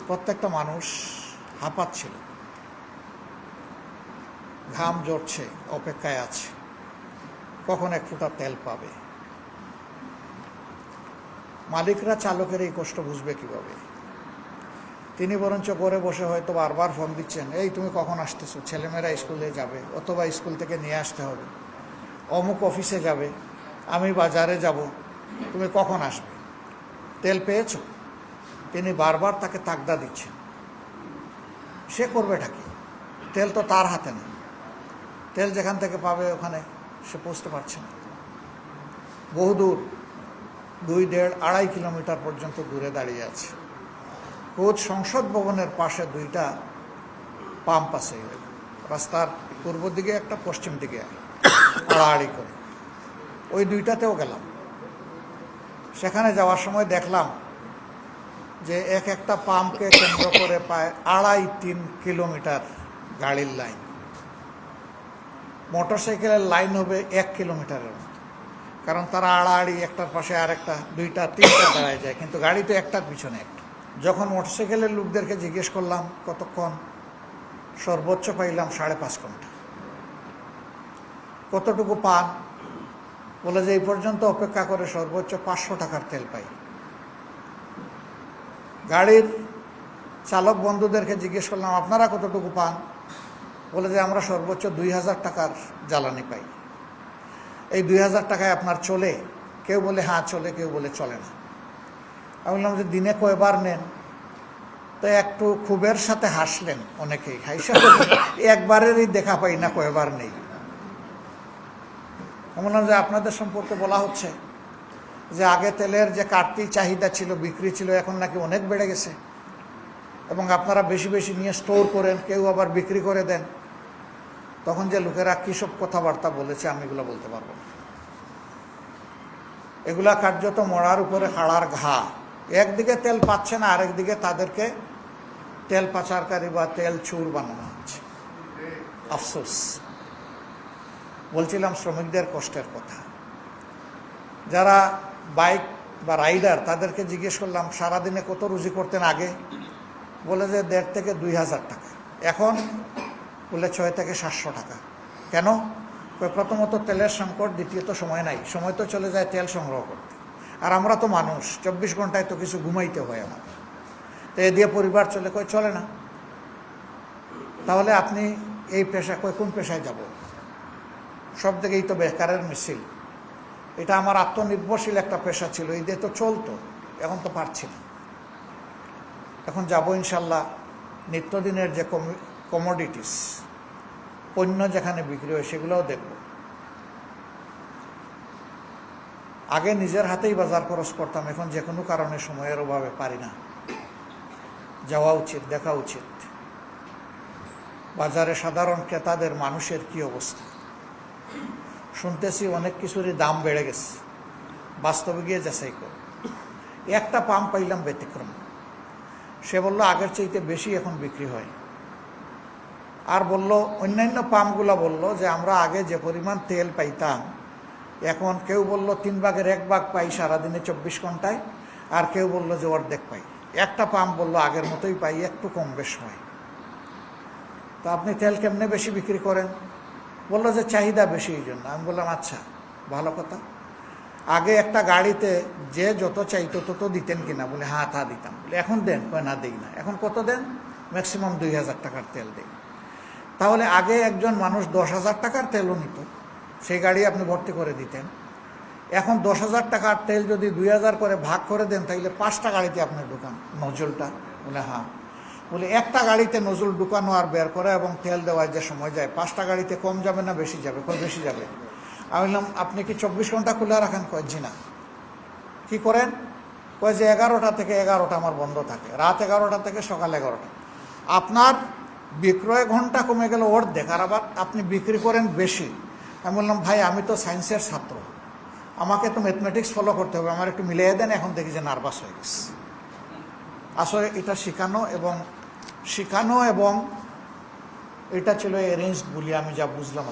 প্রত্যেকটা মানুষ হাঁপাচ্ছিল, ঘাম ঝরছে, অপেক্ষায় আছে কখন এক ফোঁটা তেল পাবে। মালিকরা চালকের এই কষ্ট বুঝবে কিভাবে? তিনি বরঞ্চ ঘরে বসে হয়তো বারবার ফোন দিচ্ছেন, এই তুমি কখন আসতেছো, ছেলেমেয়েরা স্কুলে যাবে অথবা স্কুল থেকে নিয়ে আসতে হবে, অমুক অফিসে যাবে, আমি বাজারে যাব, তুমি কখন আসবে, তেল পেয়েছো? তিনি বারবার তাকে তাগদা দিচ্ছেন। সে করবেটা কি? তেল তো তার হাতে না, তেল যেখান থেকে পাবে ওখানে সে পৌঁছতে পারছে না। বহুদূর 2-1.5-2.5 কিলোমিটার পর্যন্ত দূরে দাঁড়িয়ে আছে। খোদ সংসদ ভবনের পাশে 2টা পাম্প আছে, রাস্তার পূর্ব দিকে একটা, পশ্চিম দিকে আড়াআড়ি করে। ওই 2টাতেও গেলাম। সেখানে যাওয়ার সময় দেখলাম যে একটা পাম্পকে কেন্দ্র করে প্রায় 2.5-3 কিলোমিটার গাড়ির লাইন। মোটরসাইকেলের লাইন হবে 1 কিলোমিটারের মতো, কারণ তারা আড়াআড়ি একটার পাশে আরেকটা, 2টা-3টা দাঁড়ায় যায়, কিন্তু গাড়ি তো একটার পিছনে একটা। যখন মোটরসাইকেলের লোকদেরকে জিজ্ঞেস করলাম কতক্ষণ, সর্বোচ্চ পাইলাম 5.5 ঘন্টা। কতটুকু পান? বলে যে এই পর্যন্ত অপেক্ষা করে সর্বোচ্চ 500 টাকার তেল পাই। গাড়ির চালক বন্ধুদেরকে জিজ্ঞেস করলাম আপনারা কতটুকু পান? বলে যে আমরা সর্বোচ্চ 2000 টাকার জ্বালানি পাই। এই 2000 টাকায় আপনার চলে? কেউ বলে হ্যাঁ চলে, কেউ বলে চলে না। আমি বললাম যে দিনে কয়বার নেন? তো একটু ক্ষোভের সাথে হাসলেন অনেকেই, হাইসা একবারেরই দেখা পাই না, কয়বার নেই। আমি বললাম যে আপনাদের সম্পর্কে বলা হচ্ছে যে আগে তেলের যে কাটতি চাহিদা ছিল, বিক্রি ছিল, এখন নাকি অনেক বেড়ে গেছে, এবং আপনারা বেশি বেশি নিয়ে স্টোর করেন, কেউ আবার বিক্রি করে দেন। তখন যে লোকেরা কী সব কথাবার্তা বলেছে আমি এগুলো বলতে পারবো না। এগুলা কার্যত মরার উপরে হাড়ার ঘা। একদিকে তেল পাচ্ছে না, আরেকদিকে তাদেরকে তেল পাচারকারী বা তেল চুর বানানো হচ্ছে। আফসোস। বলছিলাম শ্রমিকদের কষ্টের কথা। যারা বাইক বা রাইডার, তাদেরকে জিজ্ঞেস করলাম সারাদিনে কত রুজি করতেন আগে? বলে যে 1,500 থেকে 2,000 টাকা। এখন বলে 600 থেকে 700 টাকা। কেন? প্রথমত তেলের সংকট, দ্বিতীয়ত সময় নাই, সময় তো চলে যায় তেল সংগ্রহ করতে। আর আমরা তো মানুষ, 24 ঘন্টায় তো কিছু ঘুমাইতে হয় আমার, তো এ দিয়ে পরিবার চলে? চলে না। তাহলে আপনি এই পেশা কোন পেশায় যাব? সব দিকেই তো বেকারের মিছিল। এটা আমার আত্মনির্ভরশীল একটা পেশা ছিল, এই দিয়ে তো চলতো, এখন তো পারছি না। এখন যাবো ইনশাল্লাহ নিত্যদিনের যে কমোডিটিস, পণ্য যেখানে বিক্রি হয় সেগুলোও দেখব। আগে নিজের হাতেই বাজার খরচ করতাম, এখন যে কোনো কারণে সময়ের অভাবে পারি না। যাওয়া উচিত, দেখা উচিত বাজারে সাধারণ ক্রেতাদের, মানুষের কি অবস্থা। শুনতেছি অনেক কিছুরই দাম বেড়ে গেছে, বাস্তবে গিয়ে যাচাই কর। একটা পাম্প পাইলাম ব্যতিক্রম, সে বলল আগের চাইতে বেশি এখন বিক্রি হয়। আর বলল অন্যান্য পাম্পগুলো বলল যে আমরা আগে যে পরিমাণ তেল পাইতাম, এখন কেউ বলল 1/3 পাই সারাদিনে 24 ঘন্টায়, আর কেউ বলল যে অর্ধেক পাই। একটা পাম্প বলল আগের মতোই পাই, একটু কম বেশ হয়। তো আপনি তেল কেমনে বেশি বিক্রি করেন? বললো যে চাহিদা বেশি, এই জন্য। আমি বললাম আচ্ছা, ভালো কথা। আগে একটা গাড়িতে যে যত চাইতো তত দিতেন কিনা? বলে হ্যাঁ তা দিতাম। বলে এখন দেন? না দেই না। এখন কত দেন? ম্যাক্সিমাম 2000 টাকার তেল দেয়। তাহলে আগে একজন মানুষ 10,000 টাকার তেলও নিত, সেই গাড়ি আপনি ভর্তি করে দিতেন। এখন 10,000 টাকার তেল যদি 2000 করে ভাগ করে দেন, তাইলে 5টা গাড়িতে আপনার ঢুকান নজলটা। বলে হ্যাঁ। বলে একটা গাড়িতে নজল ঢুকানো আর বের করা এবং তেল দেওয়ার যে সময় যায়, 5টা গাড়িতে কম যাবে না বেশি যাবে? বেশি যাবে। আমি বললাম আপনি কি 24 ঘন্টা খোলা রাখেন? জি না। কি করেন? যে 11টা থেকে 11টা আমার বন্ধ থাকে, রাত 11টা থেকে সকাল 11টা। আপনার বিক্রয় ঘন্টা কমে গেল অর্ধেক, আর আবার আপনি বিক্রি করেন বেশি। আমি বললাম ভাই আমি তো সায়েন্সের ছাত্র, আমাকে তো ম্যাথমেটিক্স ফলো করতে হবে, আমার একটু মিলিয়ে দেন। এখন দেখি যে নার্ভাস হয়ে গেছে। আসলে এটা শেখানো এবং এটা ছিল অ্যারেঞ্জড বলি আমি যা বুঝলাম।